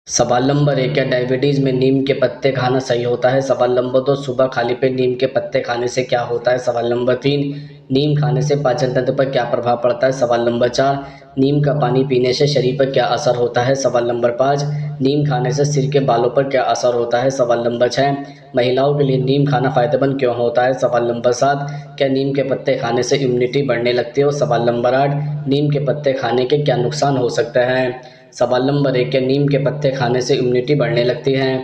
सवाल नंबर 1, क्या डायबिटीज़ में नीम के पत्ते खाना सही होता है? सवाल नंबर 2, सुबह खाली पेट नीम के पत्ते खाने से क्या होता है? सवाल नंबर 3, नीम खाने से पाचन तंत्र पर क्या प्रभाव पड़ता है? सवाल नंबर 4, नीम का पानी पीने से शरीर पर क्या असर होता है? सवाल नंबर 5, नीम खाने से सिर के बालों पर क्या असर होता है? सवाल नंबर 6, महिलाओं के लिए नीम खाना फ़ायदेमंद क्यों होता है? सवाल नंबर 7, क्या नीम के पत्ते खाने से इम्यूनिटी बढ़ने लगती है? और सवाल नंबर 8, नीम के पत्ते खाने के क्या नुकसान हो सकते हैं? सवाल नंबर 1, क्या नीम के पत्ते खाने से इम्यूनिटी बढ़ने लगती है?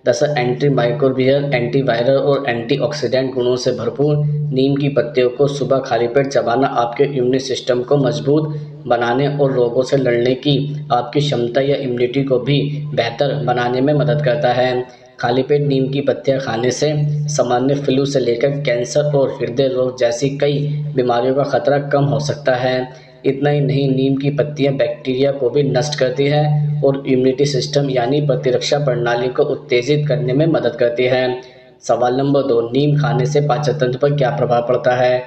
दरअसल एंटीमाइक्रोबियल, एंटीवायरल और एंटीऑक्सीडेंट गुणों से भरपूर नीम की पत्तियों को सुबह खाली पेट चबाना आपके इम्यून सिस्टम को मजबूत बनाने और रोगों से लड़ने की आपकी क्षमता या इम्यूनिटी को भी बेहतर बनाने में मदद करता है। खाली पेट नीम की पत्तियां खाने से सामान्य फ्लू से लेकर कैंसर और हृदय रोग जैसी कई बीमारियों का खतरा कम हो सकता है। इतना ही नहीं, नीम की पत्तियां बैक्टीरिया को भी नष्ट करती है और इम्यूनिटी सिस्टम यानी प्रतिरक्षा प्रणाली को उत्तेजित करने में मदद करती है। सवाल नंबर 2, नीम खाने से पाचन तंत्र पर क्या प्रभाव पड़ता है?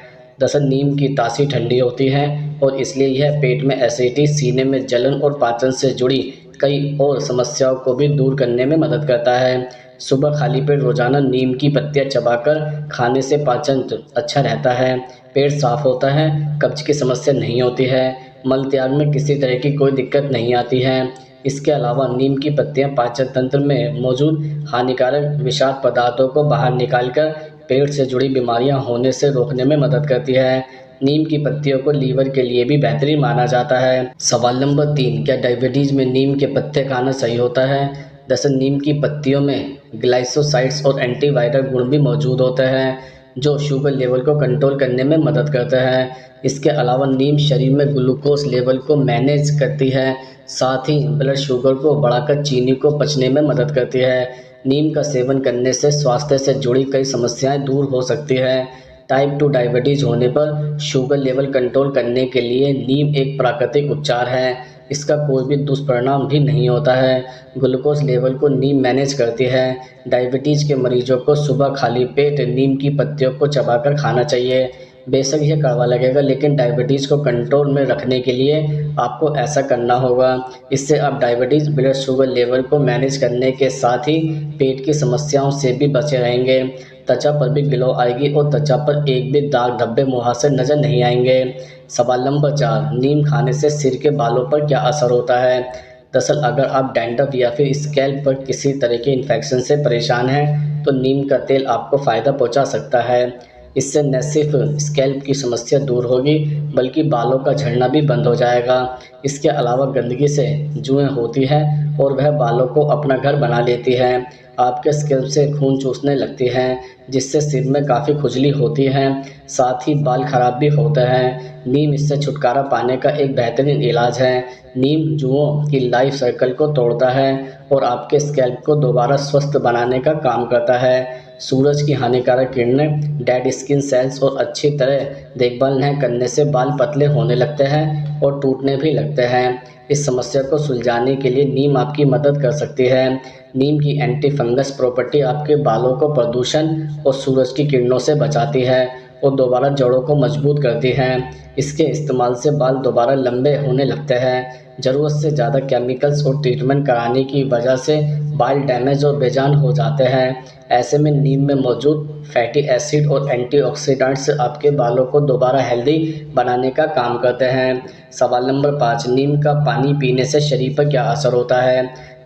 दरअसल नीम की तासीर ठंडी होती है और इसलिए यह पेट में एसिडिटी, सीने में जलन और पाचन से जुड़ी कई और समस्याओं को भी दूर करने में मदद करता है। सुबह खाली पेट रोजाना नीम की पत्तियां चबाकर खाने से पाचन अच्छा रहता है, पेट साफ होता है, कब्ज की समस्या नहीं होती है, मल त्याग में किसी तरह की कोई दिक्कत नहीं आती है। इसके अलावा नीम की पत्तियां पाचन तंत्र में मौजूद हानिकारक विषाक्त पदार्थों को बाहर निकालकर पेट से जुड़ी बीमारियां होने से रोकने में मदद करती है। नीम की पत्तियों को लीवर के लिए भी बेहतरीन माना जाता है। सवाल नंबर 3, क्या डायबिटीज में नीम के पत्ते खाना सही होता है? दरअसल नीम की पत्तियों में ग्लाइकोसाइड्स और एंटीवायरल गुण भी मौजूद होते हैं जो शुगर लेवल को कंट्रोल करने में मदद करते हैं। इसके अलावा नीम शरीर में ग्लूकोज लेवल को मैनेज करती है, साथ ही ब्लड शुगर को बढ़ाकर चीनी को पचने में मदद करती है। नीम का सेवन करने से स्वास्थ्य से जुड़ी कई समस्याएं दूर हो सकती है। टाइप 2 डायबिटीज होने पर शुगर लेवल कंट्रोल करने के लिए नीम एक प्राकृतिक उपचार है। इसका कोई भी दुष्परिणाम भी नहीं होता है। ग्लूकोज लेवल को नीम मैनेज करती है। डायबिटीज के मरीजों को सुबह खाली पेट नीम की पत्तियों को चबाकर खाना चाहिए। बेशक यह कड़वा लगेगा, लेकिन डायबिटीज को कंट्रोल में रखने के लिए आपको ऐसा करना होगा। इससे आप डायबिटीज, ब्लड शुगर लेवल को मैनेज करने के साथ ही पेट की समस्याओं से भी बचे रहेंगे। त्वचा पर भी ग्लो आएगी और त्वचा पर एक भी दाग, धब्बे, मुहासे नजर नहीं आएंगे। सवाल नंबर 4, नीम खाने से सिर के बालों पर क्या असर होता है? दरअसल अगर आप डैंड्रफ या फिर स्कैल्प पर किसी तरह के इन्फेक्शन से परेशान हैं तो नीम का तेल आपको फ़ायदा पहुंचा सकता है। इससे न सिर्फ स्कैल्प की समस्या दूर होगी बल्कि बालों का झड़ना भी बंद हो जाएगा। इसके अलावा गंदगी से जुएँ होती है और वह बालों को अपना घर बना लेती है। आपके स्कैल्प से खून चूसने लगती हैं जिससे सिर में काफ़ी खुजली होती है, साथ ही बाल खराब भी होते हैं। नीम इससे छुटकारा पाने का एक बेहतरीन इलाज है। नीम जुओं की लाइफ साइकिल को तोड़ता है और आपके स्कैल्प को दोबारा स्वस्थ बनाने का काम करता है। सूरज की हानिकारक किरणें, डेड स्किन सेल्स और अच्छी तरह देखभाल न करने से बाल पतले होने लगते हैं और टूटने भी लगते हैं। इस समस्या को सुलझाने के लिए नीम आपकी मदद कर सकती है। नीम की एंटी फंगस प्रॉपर्टी आपके बालों को प्रदूषण और सूरज की किरणों से बचाती है और दोबारा जड़ों को मजबूत करती है। इसके इस्तेमाल से बाल दोबारा लंबे होने लगते हैं। ज़रूरत से ज़्यादा केमिकल्स और ट्रीटमेंट कराने की वजह से बाल डैमेज और बेजान हो जाते हैं। ऐसे में नीम में मौजूद फैटी एसिड और एंटीऑक्सीडेंट्स आपके बालों को दोबारा हेल्दी बनाने का काम करते हैं। सवाल नंबर 5, नीम का पानी पीने से शरीर पर क्या असर होता है?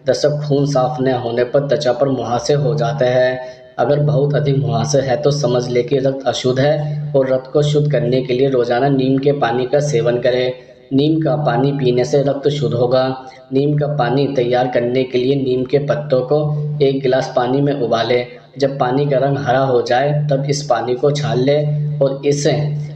दरअसल खून साफ न होने पर त्वचा पर मुहासे हो जाते हैं। अगर बहुत अधिक मुहासे है तो समझ लें कि रक्त अशुद्ध है और रक्त को शुद्ध करने के लिए रोजाना नीम के पानी का सेवन करें। नीम का पानी पीने से रक्त शुद्ध होगा। नीम का पानी तैयार करने के लिए नीम के पत्तों को एक गिलास पानी में उबालें। जब पानी का रंग हरा हो जाए तब इस पानी को छान लें और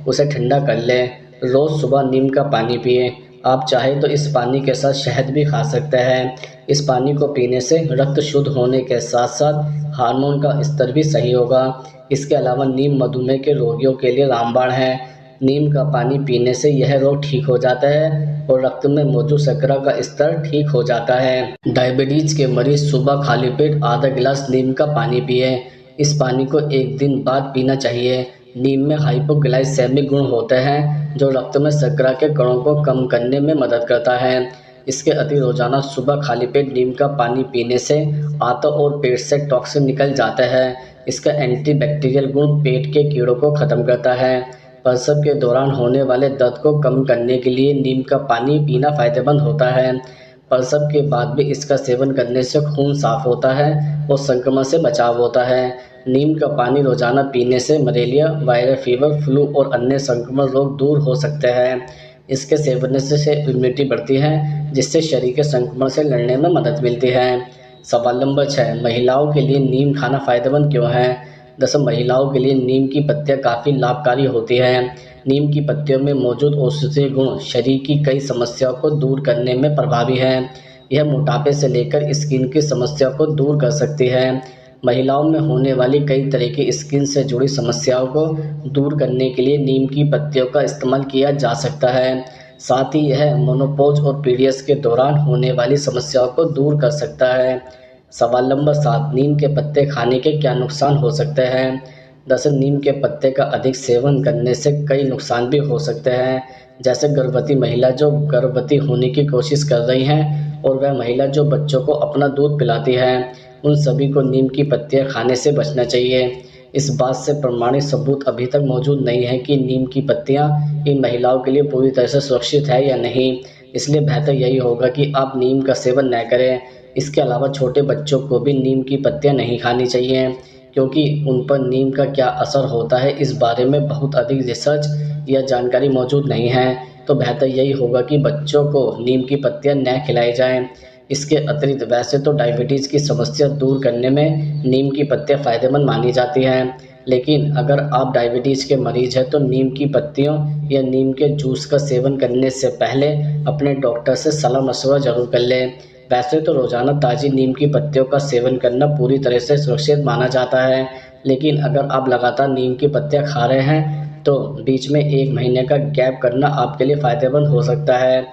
उसे ठंडा कर लें। रोज़ सुबह नीम का पानी पिएं। आप चाहे तो इस पानी के साथ शहद भी खा सकते हैं। इस पानी को पीने से रक्त शुद्ध होने के साथ साथ हार्मोन का स्तर भी सही होगा। इसके अलावा नीम मधुमेह के रोगियों के लिए रामबाण है। नीम का पानी पीने से यह रोग ठीक हो जाता है और रक्त में मौजूद शर्करा का स्तर ठीक हो जाता है। डायबिटीज के मरीज सुबह खाली पेट आधा गिलास नीम का पानी पिए। इस पानी को एक दिन बाद पीना चाहिए। नीम में हाइपोग्लाइसेमिक गुण होते हैं जो रक्त में शर्करा के कणों को कम करने में मदद करता है। इसके अति रोजाना सुबह खाली पेट नीम का पानी पीने से आंतों और पेट से टॉक्सिन निकल जाता है। इसका एंटीबैक्टीरियल गुण पेट के कीड़ों को खत्म करता है। प्रसव के दौरान होने वाले दर्द को कम करने के लिए नीम का पानी पीना फायदेमंद होता है। प्रसव के बाद भी इसका सेवन करने से खून साफ होता है और संक्रमण से बचाव होता है। नीम का पानी रोजाना पीने से मलेरिया, वायरल फीवर, फ्लू और अन्य संक्रमण रोग दूर हो सकते हैं। इसके सेवन से इम्यूनिटी बढ़ती है, जिससे शरीर के संक्रमण से लड़ने में मदद मिलती है। सवाल नंबर 6, महिलाओं के लिए नीम खाना फायदेमंद क्यों है? दरअसल महिलाओं के लिए नीम की पत्तियां काफ़ी लाभकारी होती हैं। नीम की पत्तियों में मौजूद औषधीय गुण शरीर की कई समस्याओं को दूर करने में प्रभावी हैं। यह मोटापे से लेकर स्किन की समस्याओं को दूर कर सकती है। महिलाओं में होने वाली कई तरह की स्किन से जुड़ी समस्याओं को दूर करने के लिए नीम की पत्तियों का इस्तेमाल किया जा सकता है। साथ ही यह मेनोपॉज और पीरियड्स के दौरान होने वाली समस्याओं को दूर कर सकता है। सवाल नंबर 7, नीम के पत्ते खाने के क्या नुकसान हो सकते हैं? दरअसल नीम के पत्ते का अधिक सेवन करने से कई नुकसान भी हो सकते हैं, जैसे गर्भवती महिला जो गर्भवती होने की कोशिश कर रही हैं और वह महिला जो बच्चों को अपना दूध पिलाती है, उन सभी को नीम की पत्तियां खाने से बचना चाहिए। इस बात से प्रमाणित सबूत अभी तक मौजूद नहीं है कि नीम की पत्तियां इन महिलाओं के लिए पूरी तरह से सुरक्षित है या नहीं, इसलिए बेहतर यही होगा कि आप नीम का सेवन न करें। इसके अलावा छोटे बच्चों को भी नीम की पत्तियां नहीं खानी चाहिए, क्योंकि उन पर नीम का क्या असर होता है इस बारे में बहुत अधिक रिसर्च या जानकारी मौजूद नहीं है। तो बेहतर यही होगा कि बच्चों को नीम की पत्तियां न खिलाई जाएं। इसके अतिरिक्त वैसे तो डायबिटीज़ की समस्या दूर करने में नीम की पत्तियां फ़ायदेमंद मानी जाती हैं, लेकिन अगर आप डायबिटीज़ के मरीज़ हैं तो नीम की पत्तियों या नीम के जूस का सेवन करने से पहले अपने डॉक्टर से सलाह मशवरा ज़रूर कर लें। वैसे तो रोज़ाना ताज़ी नीम की पत्तियों का सेवन करना पूरी तरह से सुरक्षित माना जाता है, लेकिन अगर आप लगातार नीम की पत्तियां खा रहे हैं तो बीच में 1 महीने का गैप करना आपके लिए फ़ायदेमंद हो सकता है।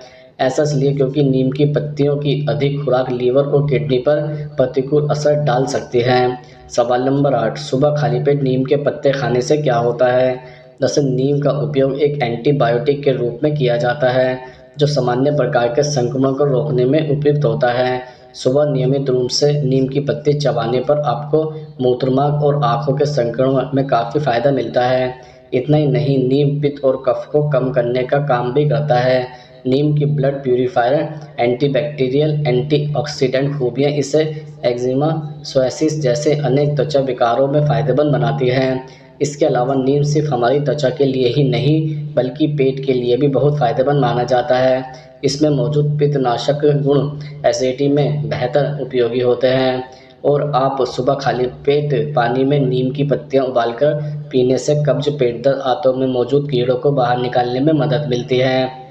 ऐसा इसलिए क्योंकि नीम की पत्तियों की अधिक खुराक लीवर और किडनी पर प्रतिकूल असर डाल सकती है। सवाल नंबर 8, सुबह खाली पेट नीम के पत्ते खाने से क्या होता है? दरअसल नीम का उपयोग एक एंटीबायोटिक के रूप में किया जाता है, जो सामान्य प्रकार के संक्रमण को रोकने में उपयुक्त होता है। सुबह नियमित रूप से नीम की पत्ती चबाने पर आपको मूत्रमार्ग और आँखों के संक्रमण में काफ़ी फायदा मिलता है। इतना ही नहीं, नीम पित्त और कफ को कम करने का काम भी करता है। नीम की ब्लड प्यूरीफायर, एंटीबैक्टीरियल, एंटीऑक्सीडेंट खूबियाँ इसे एक्जिमा, सोरियासिस जैसे अनेक त्वचा विकारों में फ़ायदेमंद बनाती हैं। इसके अलावा नीम सिर्फ हमारी त्वचा के लिए ही नहीं बल्कि पेट के लिए भी बहुत फ़ायदेमंद माना जाता है। इसमें मौजूद पित्तनाशक गुण एसिडिटी में बेहतर उपयोगी होते हैं और आप सुबह खाली पेट पानी में नीम की पत्तियां उबालकर पीने से कब्ज, पेट दर्द, आंतों में मौजूद कीड़ों को बाहर निकालने में मदद मिलती है।